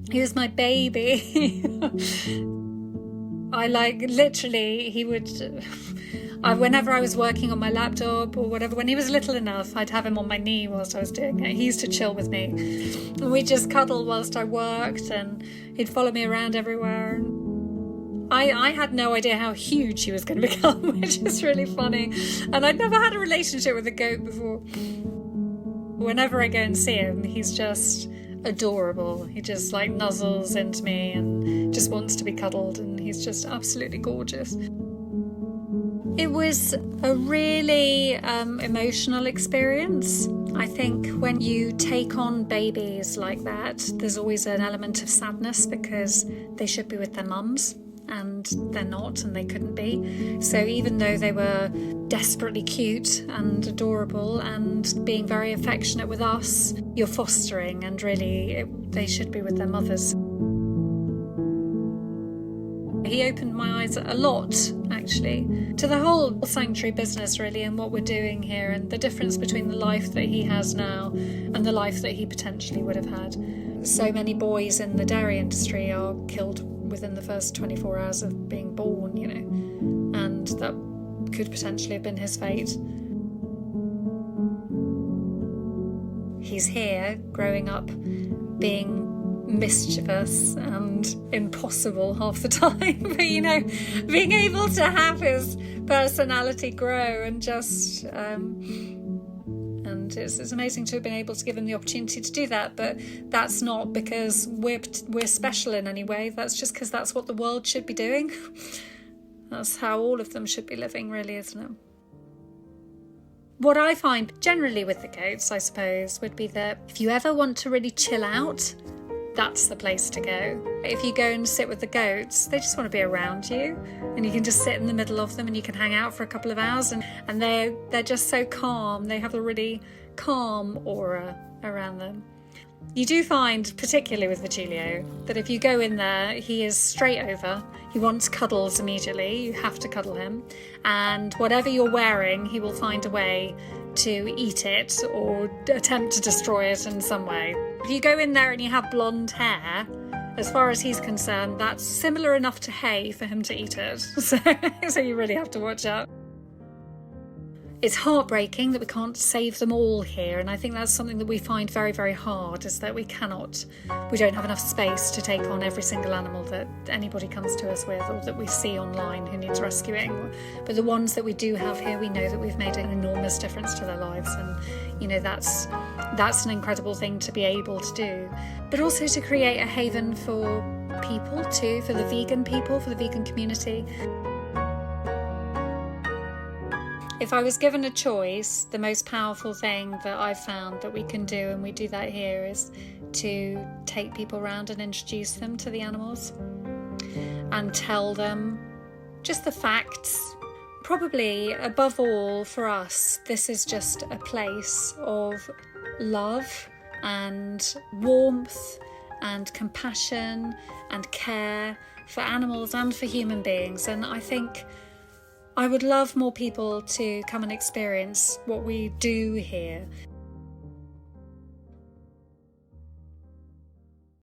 He was my baby. He would, whenever I was working on my laptop or whatever, when he was little enough, I'd have him on my knee whilst I was doing it. He used to chill with me. And we'd just cuddle whilst I worked, and he'd follow me around everywhere. I had no idea how huge he was going to become, which is really funny. And I'd never had a relationship with a goat before. Whenever I go and see him, he's just adorable. He just nuzzles into me and just wants to be cuddled, and he's just absolutely gorgeous. It was a really emotional experience. I think when you take on babies like that, there's always an element of sadness because they should be with their mums and they're not, and they couldn't be. So even though they were desperately cute and adorable and being very affectionate with us, you're fostering, and really they should be with their mothers. He opened my eyes a lot, actually, to the whole sanctuary business, really, and what we're doing here, and the difference between the life that he has now and the life that he potentially would have had. So many boys in the dairy industry are killed within the first 24 hours of being born, and that could potentially have been his fate. He's here, growing up, being mischievous and impossible half the time, but being able to have his personality grow and just and it's amazing to have been able to give him the opportunity to do that. But that's not because we're special in any way. That's just because that's what the world should be doing. That's how all of them should be living, really, isn't it? What I find generally with the goats, I suppose, would be that if you ever want to really chill out, that's the place to go. If you go and sit with the goats, they just want to be around you, and you can just sit in the middle of them and you can hang out for a couple of hours, and they're just so calm. They have a really calm aura around them. You do find, particularly with Virgilio, that if you go in there, he is straight over. He wants cuddles immediately. You have to cuddle him. And whatever you're wearing, he will find a way to eat it or attempt to destroy it in some way. If you go in there and you have blonde hair, as far as he's concerned, that's similar enough to hay for him to eat it. So you really have to watch out. It's heartbreaking that we can't save them all here, and I think that's something that we find very, very hard, is that we don't have enough space to take on every single animal that anybody comes to us with or that we see online who needs rescuing. But the ones that we do have here, we know that we've made an enormous difference to their lives, and that's an incredible thing to be able to do. But also to create a haven for people too, for the vegan people, for the vegan community. If I was given a choice, the most powerful thing that I've found that we can do, and we do that here, is to take people around and introduce them to the animals and tell them just the facts. Probably above all for us, this is just a place of love and warmth and compassion and care for animals and for human beings. And I think I would love more people to come and experience what we do here.